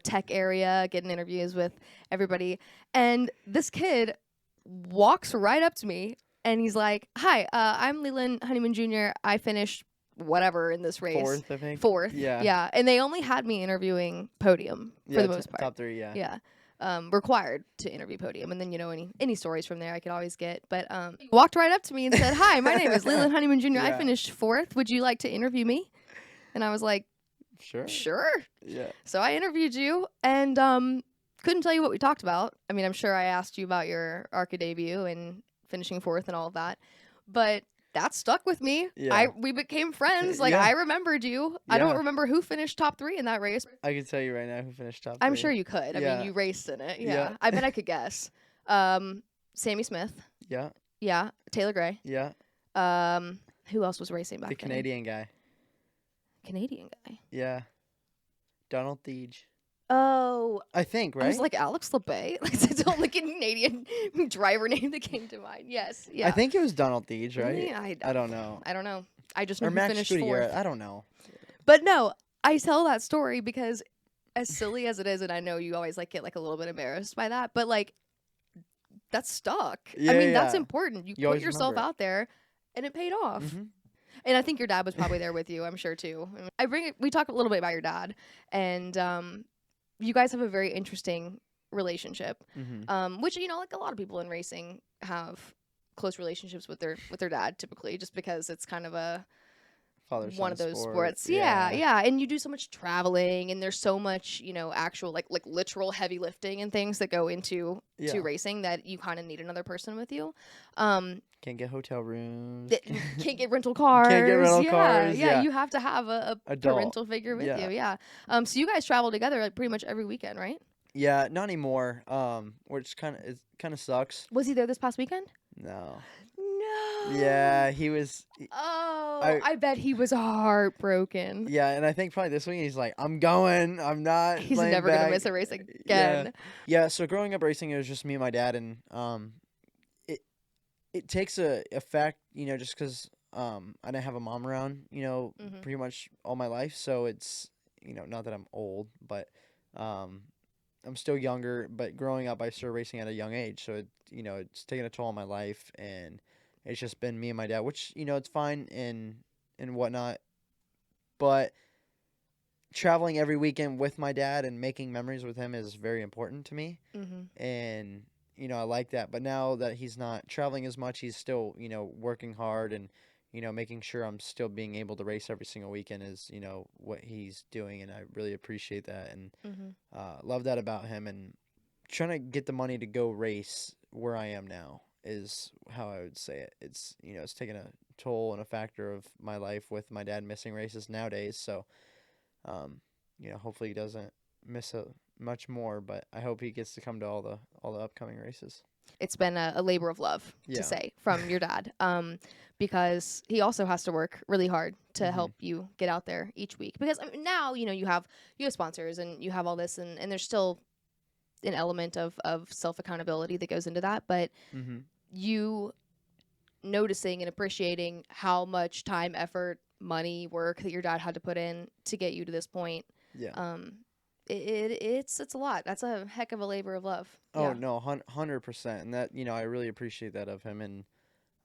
tech area, getting interviews with everybody, and this kid walks right up to me and he's like, "Hi, I'm Leland Honeyman Jr. I finished whatever in this race, Fourth, I think. fourth, Yeah. yeah." And they only had me interviewing podium for the most part. Top 3, yeah. Yeah. Required to interview podium, and then any stories from there I could always get. But he walked right up to me and said, "Hi, my name is Leland Honeyman Jr. I Yeah. finished fourth. Would you like to interview me?" And I was like, Sure. "Sure." Yeah. So I interviewed you, and couldn't tell you what we talked about. I mean, I'm sure I asked you about your ARCA debut and finishing fourth and all of that, but that stuck with me. Yeah. We became friends. Like, Yeah. I remembered you. I don't Yeah. remember who finished top 3 in that race. I can tell you right now who finished top 3. I'm sure you could. I Yeah. mean, you raced in it. Yeah. Yeah. I bet I could guess. Sammy Smith. Yeah. Yeah. Taylor Gray. Yeah. Who else was racing back The then? Canadian guy. Canadian guy. Yeah. Donald Theege. Oh, I think, right? I was like Alex LeBay. Like, it's the only Canadian driver name that came to mind. Yes. Yeah. I think it was Donald Theege, right? Really? I don't know. I don't know. I just know Or who Max finished Studier. fourth. I don't know. But no, I tell that story because, as silly as it is, and I know you always like get like a little bit embarrassed by that, but like that's stuck. Yeah, I mean, that's yeah. important. You You put always yourself remember it. out there, and it paid off. Mhm. And I think your dad was probably there with you. I'm sure too. We talk a little bit about your dad, and you guys have a very interesting relationship. Mhm. Which like a lot of people in racing have close relationships with their dad typically, just because it's kind of a Father-son one of those sport. sports. Yeah. And you do so much traveling, and there's so much, actual like literal heavy lifting and things that go into Yeah. to racing that you kind of need another person with you. Can't get hotel rooms. That can't get rental cars. Can't get rental yeah, cars, Yeah, yeah. you have to have a Adult. parental figure with Yeah. you. Yeah. So you guys travel together like pretty much every weekend, right? Yeah, not anymore. Which kind of sucks. Was he there this past weekend? No. No. Yeah, he was. Oh, I- I bet he was heartbroken. Yeah, and I think probably this week he's like, I'm going. I'm not. He's laying never gonna back." miss a race again. Yeah. Yeah. So growing up racing, it was just me and my dad, and it takes a effect, just because I didn't have a mom around, Mhm. pretty much all my life. So it's not that I'm old, but I'm still younger. But growing up, I started racing at a young age, so it's taken a toll on my life, and it's just been me and my dad, which it's fine and whatnot, but traveling every weekend with my dad and making memories with him is very important to me. Mm-hmm. And I like that. But now that he's not traveling as much, he's still working hard, and making sure I'm still being able to race every single weekend is what he's doing, and I really appreciate that, and Mm-hmm. love that about him. And trying to get the money to go race where I am now is how I would say it. It's it's taken a toll and a factor of my life with my dad missing races nowadays. So hopefully he doesn't miss much more, but I hope he gets to come to all the upcoming races. It's been a labor of love Yeah. to say from your dad, because he also has to work really hard to Mhm. help you get out there each week. Because now you have sponsors and you have all this, and there's still an element of self accountability that goes into that, but Mm-hmm. you noticing and appreciating how much time, effort, money, work that your dad had to put in to get you to this point. Yeah. It's a lot. That's a heck of a labor of love. Oh Yeah. no, 100%, and that I really appreciate that of him, and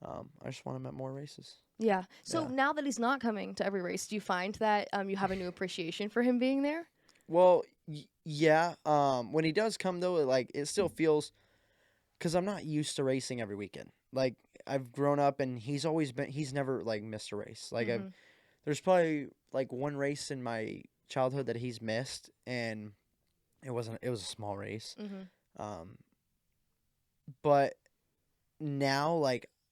I just want him at more races. Yeah. So Yeah. now that he's not coming to every race, do you find that you have a new appreciation for him being there? Well, yeah. When he does come though, it still feels, because I'm not used to racing every weekend. Like, I've grown up, and he's never missed a race. Mhm. There's probably one race in my childhood that he's missed, and it was a small race. Mhm. But now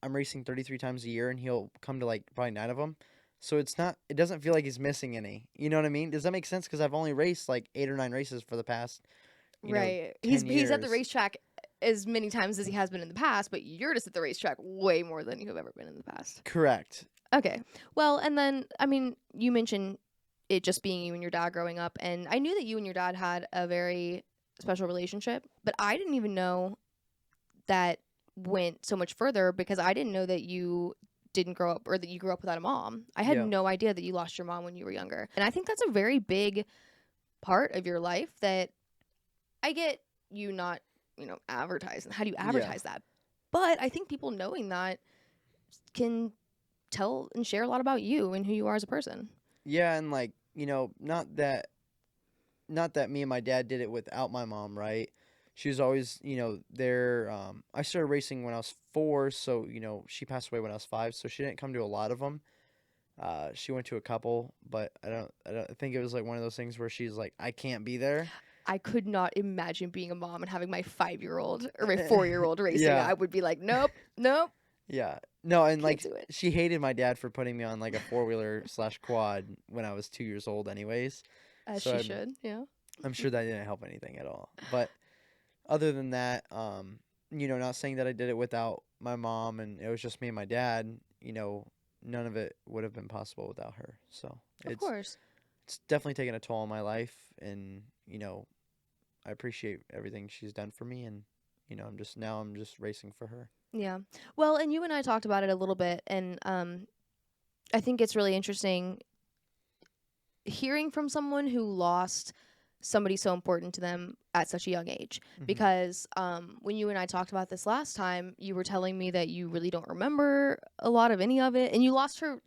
I'm racing 33 times a year, and he'll come to probably 9 of them. So it doesn't feel like he's missing any. You know what I mean? Does that make sense? Because I've only raced 8 or 9 races for the past, Right. 10 He's at the years. racetrack as many times as he has been in the past, but you're just at the racetrack way more than you have ever been in the past. Correct. Okay. Well, and then, I mean, you mentioned it just being you and your dad growing up, and I knew that you and your dad had a very special relationship, but I didn't even know that went so much further because I didn't know that you didn't grow up or that you grew up without a mom. I had Yeah. no idea that you lost your mom when you were younger. And I think that's a very big part of your life that I get you not, advertising. How do you advertise that? But I think people knowing that can tell and share a lot about you and who you are as a person. Yeah, and like, not that me and my dad did it without my mom, right? She was always, there. I started racing when I was 4, so she passed away when I was 5, so she didn't come to a lot of them. She went to a couple, but I think it was like one of those things where she's like, I can't be there. I could not imagine being a mom and having my 5-year-old or my 4-year-old racing. Yeah. I would be like, nope. Yeah. No, and Can't like do it. she hated my dad for putting me on like a 4-wheeler/quad when I was 2 years old anyways. As So she should, yeah. I'm sure that didn't help anything at all. But other than that, not saying that I did it without my mom and it was just me and my dad, none of it would have been possible without her. So Of course. it's definitely taken a toll on my life, and I appreciate everything she's done for me, and I'm just racing for her. Yeah. Well, and you and I talked about it a little bit, and I think it's really interesting hearing from someone who lost somebody so important to them at such a young age. Mhm. Because when you and I talked about this last time, you were telling me that you really don't remember a lot of any of it, and you lost her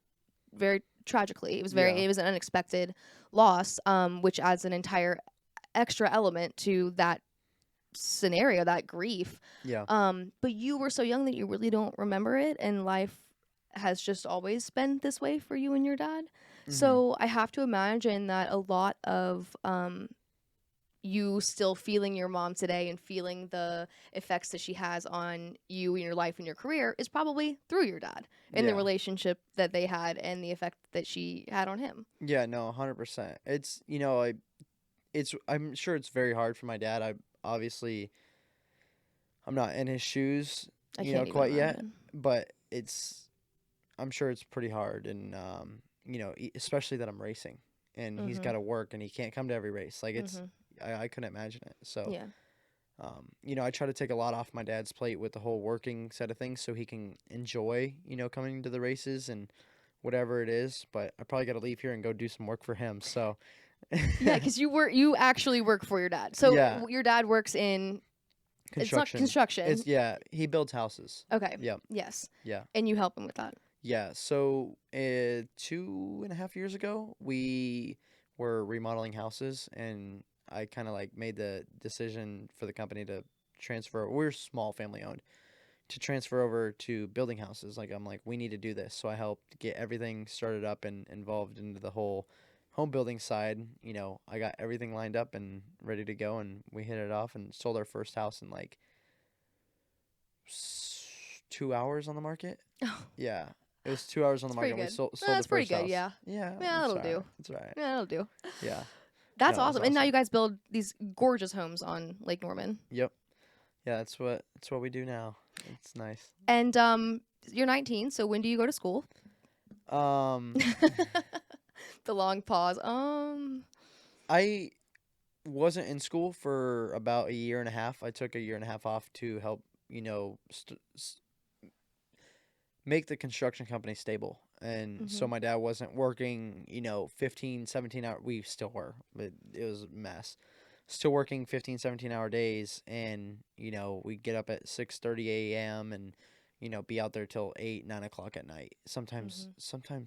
very tragically. It was Yeah. it was an unexpected loss, which adds an entire extra element to that scenario, that grief. Yeah. But you were so young that you really don't remember it, and life has just always been this way for you and your dad. Mhm. So I have to imagine that a lot of you still feeling your mom today and feeling the effects that she has on you and your life and your career is probably through your dad and the Yeah. relationship that they had and the effect that she had on him. Yeah, no, 100%. It's, I'm sure it's very hard for my dad. Obviously I'm not in his shoes, I can't even quite yet, imagine. but I'm sure it's pretty hard, and especially that I'm racing and he's Mhm. got to work and he can't come to every race. Like Mhm. I couldn't imagine it. So, Yeah. I try to take a lot off my dad's plate with the whole working side of things so he can enjoy, coming to the races and whatever it is. But I probably got to leave here and go do some work for him. So, Yeah, because you actually work for your dad. So Yeah. your dad works in it's not construction. He builds houses. Okay. Yep. Yes. Yeah. And you help him with that. Yeah. So, 2.5 years ago, we were remodeling houses, and I kind of like made the decision for the company to transfer. We're small, family owned, to transfer over to building houses. Like I'm like, we need to do this. So I helped get everything started up and involved into the whole home building side. I got everything lined up and ready to go, and we hit it off and sold our first house in like 2 hours on the market. Oh, Yeah. It was 2 hours on the That's pretty market. And we good. sold That's the pretty first good, house. yeah. Yeah. Yeah, that'll do. It's all right. yeah, that'll do. Yeah. That's No, it was awesome. And now awesome. you guys build these gorgeous homes on Lake Norman. Yep. Yeah, that's what we do now. It's nice. And you're 19, so when do you go to school? Um, The long pause. I wasn't in school for about a year and a half. I took a year and a half off to help, make the construction company stable. And so Mhm. my dad wasn't working, 15, 17 hour. We still were, but it was a mess. Still working 15, 17-hour days. And, we get up at 6:30 a.m. and, be out there till 8, 9 o'clock at night. Sometimes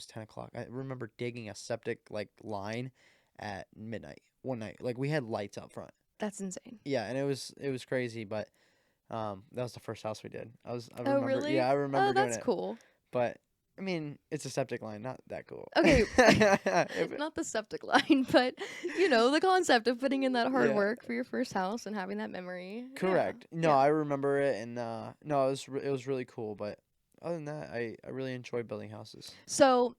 10 o'clock. I remember digging a septic like line at midnight one night. Like we had lights out front. That's insane. Yeah, and it was crazy, but that was the first house we did. I Oh, remember, really? yeah, I remember Oh, doing that's it. cool. But I mean, it's a septic line, not that cool. Okay. If Not the septic line, but the concept of putting in that hard Yeah. work for your first house and having that memory. Yeah. Correct. No, Yeah. I remember it, and no, it was really cool. But other than that, I really enjoy building houses. So,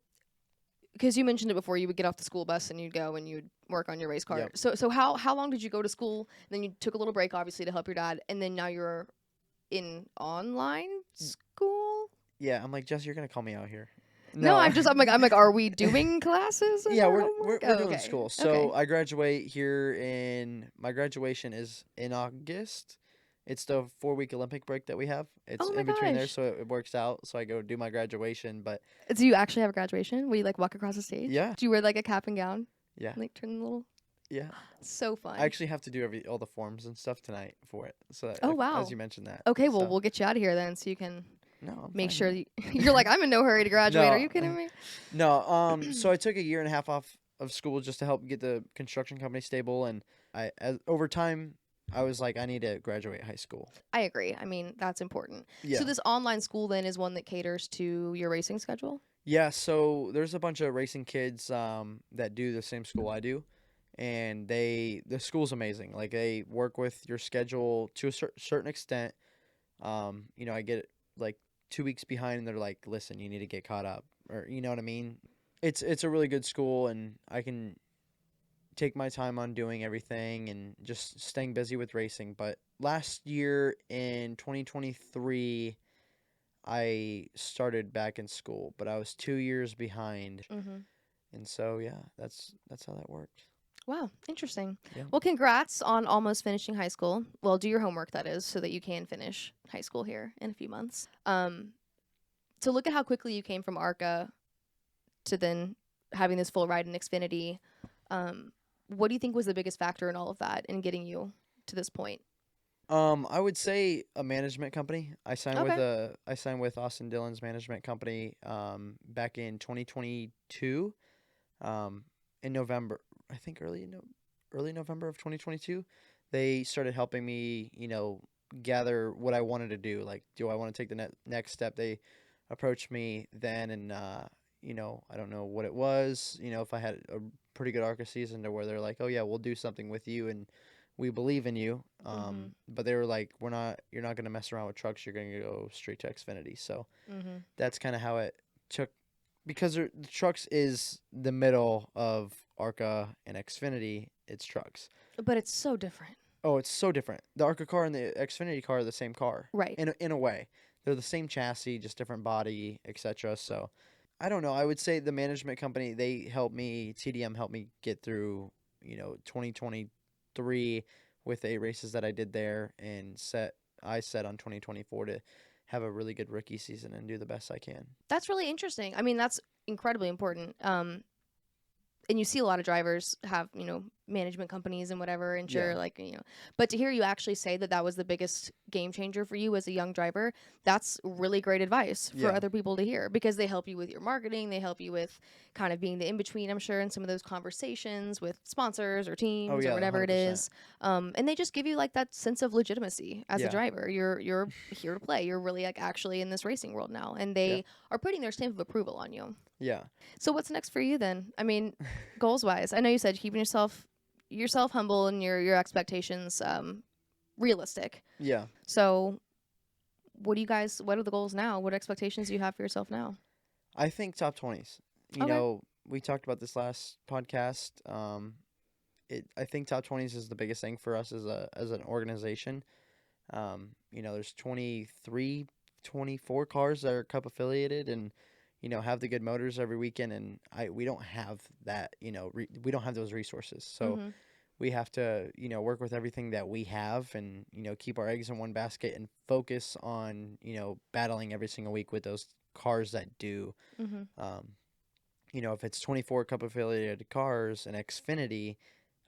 because you mentioned it before, you would get off the school bus and you'd go and you'd work on your race car. Yep. So how long did you go to school? Then you took a little break, obviously, to help your dad, and then now you're in online school? Yeah, I'm like, Jess, you're gonna call me out here. No, No, I'm like, are we doing classes? In yeah, our we're homework? we're Oh, doing okay. school. Okay. So I graduate here in my graduation is in August. It's the 4 week Olympic break that we have. It's Oh my in between there, gosh. so it works out. So I go do my graduation, but Do you actually have a graduation? Will you like walk across the stage? yeah, Do you wear like a cap and gown? yeah, Like turn the little. yeah. So I fun. actually have to do all the forms and stuff tonight for it. So Oh as wow. you mentioned that. Okay, well So we'll get you out of here then, so you can no, I'm make fine sure here. you're like, I'm in no hurry to graduate. Are No, you kidding me? no. So I took a year and a half off of school just to help get the construction company stable, and over time, I was like, I need to graduate high school. I agree. I mean, that's important. Yeah. So this online school then is one that caters to your racing schedule? Yeah, so there's a bunch of racing kids that do the same school I do, and the school's amazing. Like they work with your schedule to a certain extent. I get like 2 weeks behind, and they're like, "Listen, you need to get caught up," or you know what I mean. It's a really good school, and I can take my time on doing everything and just staying busy with racing. But last year in 2023, I started back in school, but I was 2 years behind, Mm-hmm. and so yeah, that's how that worked. Wow, interesting. Yeah. Well, congrats on almost finishing high school. Well, do your homework, that is, so that you can finish high school here in a few months. To look at how quickly you came from ARCA to then having this full ride in Xfinity, what do you think was the biggest factor in all of that in getting you to this point? I would say a management company. Okay. I signed with Austin Dillon's management company back in 2022 in November. I think early November of 2022. They started helping me, gather what I wanted to do. Like, do I want to take the next step? They approached me then, and I don't know what it was. If I had a pretty good ARCA season to where they're like, oh yeah, we'll do something with you, and we believe in you. Mm-hmm. But they were like, you're not gonna mess around with trucks. You're gonna go straight to Xfinity. So Mm-hmm. that's kind of how it took, because the trucks is the middle of ARCA and Xfinity. It's trucks. But it's so different. Oh, it's so different. The ARCA car and the Xfinity car are the same car. Right. In a way, they're the same chassis, just different body, etc. So I don't know. I would say the management company, they helped me. TDM helped me get through 2023 with the 8 races that I did there, and I set on 2024 to have a really good rookie season and do the best I can. That's really interesting. I mean, that's incredibly important. And you see a lot of drivers have, management companies and whatever, and sure, Yeah. but to hear you actually say that was the biggest game changer for you as a young driver, that's really great advice for Yeah. other people to hear, because they help you with your marketing, they help you with kind of being the in-between, I'm sure, in some of those conversations with sponsors or teams Oh or yeah, whatever it 100%. is. And they just give you like that sense of legitimacy as a Yeah. driver. You're here to play. You're really like actually in this racing world now, and Yeah. they are putting their stamp of approval on you. Yeah. So what's next for you then? I mean, goals wise, I know you said keeping yourself humble and your expectations realistic. Yeah. So what are the goals now? What expectations do you have for yourself now? I think top 20s. Okay. We talked about this last podcast. I think top 20s is the biggest thing for us as an organization. There's 23, 24 cars that are Cup affiliated, and have the good motors every weekend, and we don't have that. We don't have those resources, so Mm-hmm. we have to work with everything that we have, and keep our eggs in one basket and focus on battling every single week with those cars that do. Mm-hmm. If it's 24 Cup affiliated cars and Xfinity,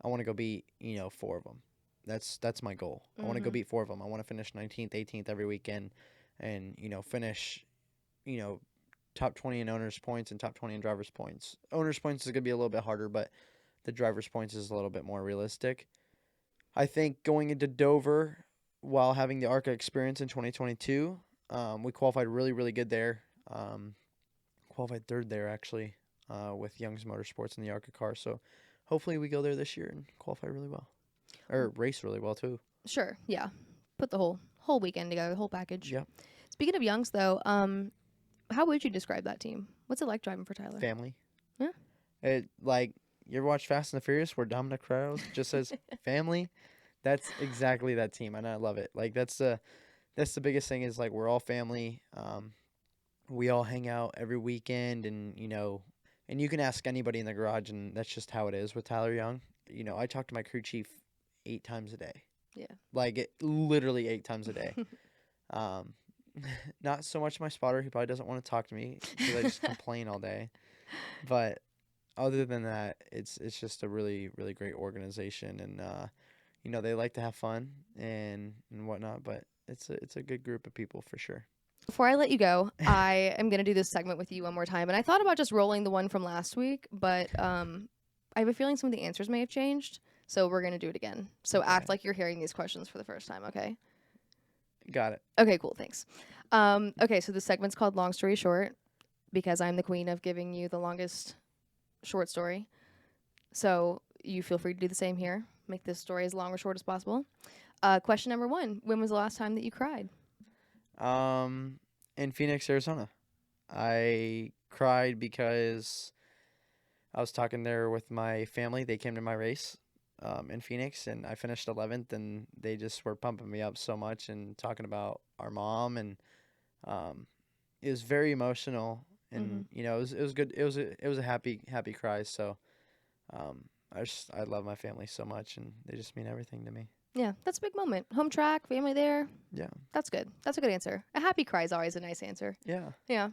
I want to go beat 4 of them. That's my goal. I want to go Mm-hmm. beat 4 of them. I want to finish 19th, 18th every weekend, and finish top 20 in owners points and top 20 in drivers points. Owners points is going to be a little bit harder, but the drivers points is a little bit more realistic. I think going into Dover while having the ARCA experience in 2022, we qualified really, really good there. Qualified third there, actually, with Young's Motorsports in the ARCA car. So hopefully we go there this year and qualify really well. Or race really well, too. Sure. Yeah. Put the whole weekend together, the whole package. Yep. Speaking of Youngs, though, how would you describe that team? What's it like driving for Tyler? Family. Yeah. You ever watch Fast and the Furious where Dominic Crowes just says family? That's exactly that team, and I love it. Like, that's the that's the biggest thing is like we're all family. We all hang out every weekend, and and you can ask anybody in the garage, and that's just how it is with Tyler Young. I talk to my crew chief 8 times a day. Yeah. Like literally 8 times a day. Um, not so much my spotter. He probably doesn't want to talk to me because I just complain all day. But other than that, it's just a really, really great organization, and they like to have fun and whatnot. But it's a good group of people for sure. Before I let you go, I am going to do this segment with you one more time. And I thought about just rolling the one from last week, but I have a feeling some of the answers may have changed. So we're going to do it again. So Okay. act like you're hearing these questions for the first time, okay? Got it. Okay, cool. Thanks. Okay, so the segment's called Long Story Short because I'm the queen of giving you the longest short story. So you feel free to do the same here. Make this story as long or short as possible. Question number 1. When was the last time that you cried? In Phoenix, Arizona, I cried because I was talking there with my family. They came to my race, in Phoenix, and I finished 11th, and they just were pumping me up so much and talking about our mom, and it was very emotional, and it was good. It was a happy cry. So, I love my family so much, and they just mean everything to me. Yeah, that's a big moment. Home track, family there. Yeah. That's good. That's a good answer. A happy cry is always a nice answer. Yeah. Yeah.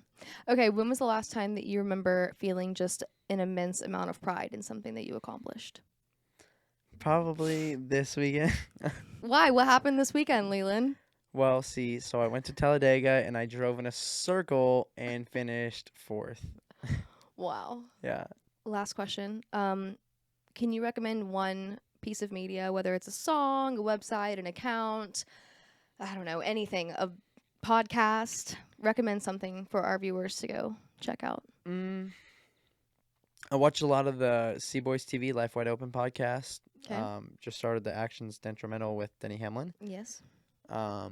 Okay, when was the last time that you remember feeling just an immense amount of pride in something that you accomplished? Probably this weekend. Why? What happened this weekend, Leland? Well, see, so I went to Talladega and I drove in a circle and finished 4th. Wow. Yeah. Last question. Can you recommend one piece of media, whether it's a song, a website, an account, I don't know, anything, a podcast? Recommend something for our viewers to go check out. I watch a lot of the Sea Boys TV Life Wide Open podcast. Okay. Just started the Actions Detrimental with Denny Hamlin. Yes. But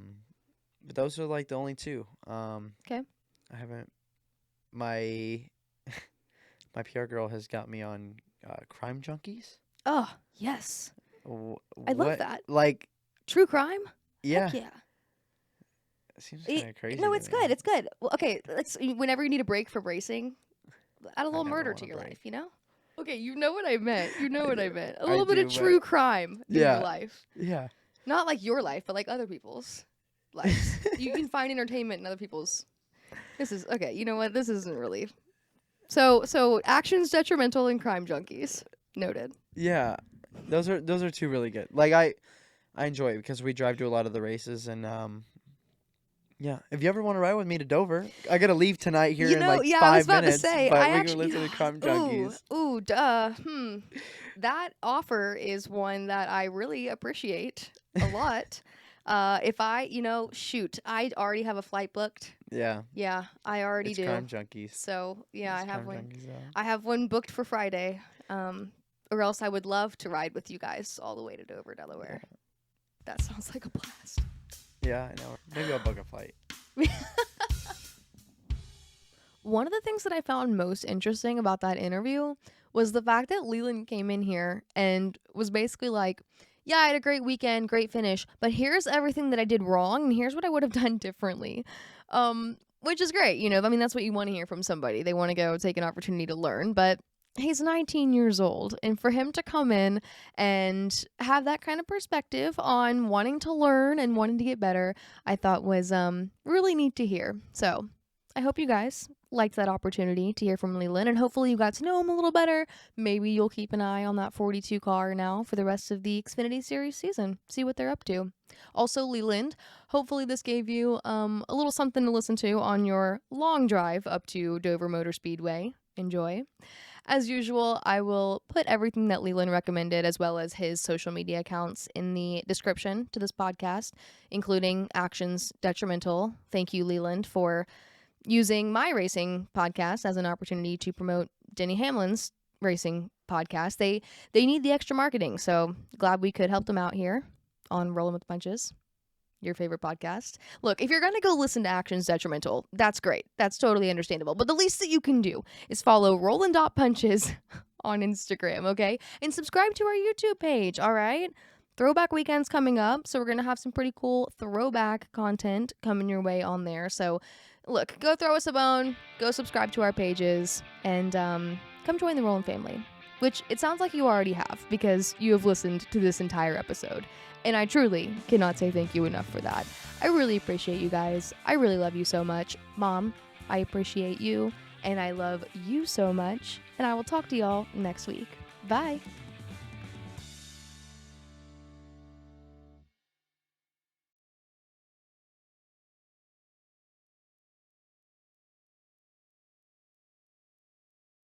those are like the only two. Okay. I haven't. My my PR girl has got me on Crime Junkies. Oh, yes. I love that. Like, True crime? yeah. Heck yeah. It seems kind of crazy. No, to it's me. good. It's good. Well, okay, whenever you need a break from racing, add a little never murder want to a your break. life, you know? Okay, you know what I meant. You know what I meant. A I little bit of do, true but- crime in Yeah. your life. Yeah. Not like your life, but like other people's lives. You can find entertainment in other people's. This is okay. You know what? This isn't really. So Actions Detrimental and Crime Junkies. Noted. Yeah. Those are two really good. Like I enjoy it because we drive to a lot of the races, and yeah. If you ever want to ride with me to Dover, I gotta leave tonight here You in know, like yeah, 5 I was about minutes. to say, but I we actually can listen to Crime Junkies. Ooh, duh. That offer is one that I really appreciate a lot. If I, shoot, I already have a flight booked. Yeah. Yeah, I already It's do. Crime Junkies. So yeah, It's I have Crime one. Junkies, though. I have one booked for Friday. Or else I would love to ride with you guys all the way to Dover, Delaware. That sounds like a blast. Yeah, I know. Maybe I'll book a flight. One of the things that I found most interesting about that interview was the fact that Leland came in here and was basically like, yeah, I had a great weekend, great finish, but here's everything that I did wrong and here's what I would have done differently. Which is great, I mean, that's what you want to hear from somebody. They want to go take an opportunity to learn, but he's 19 years old, and for him to come in and have that kind of perspective on wanting to learn and wanting to get better, I thought was really neat to hear. So I hope you guys liked that opportunity to hear from Leland, and hopefully you got to know him a little better. Maybe you'll keep an eye on that 42 car now for the rest of the Xfinity Series season. See what they're up to. Also, Leland, hopefully this gave you a little something to listen to on your long drive up to Dover Motor Speedway. Enjoy. As usual, I will put everything that Leland recommended as well as his social media accounts in the description to this podcast, including Actions Detrimental. Thank you, Leland, for using my racing podcast as an opportunity to promote Denny Hamlin's racing podcast. They need the extra marketing, so glad we could help them out here on Rollin' with the Punches, your favorite podcast. Look, if you're going to go listen to Actions Detrimental, that's great. That's totally understandable. But the least that you can do is follow Rollin' Punches on Instagram, okay? And subscribe to our YouTube page, all right? Throwback weekend's coming up, so we're going to have some pretty cool throwback content coming your way on there. So, look, go throw us a bone, go subscribe to our pages, and come join the Roland family, which it sounds like you already have because you have listened to this entire episode. And I truly cannot say thank you enough for that. I really appreciate you guys. I really love you so much. Mom, I appreciate you, and I love you so much. And I will talk to y'all next week. Bye.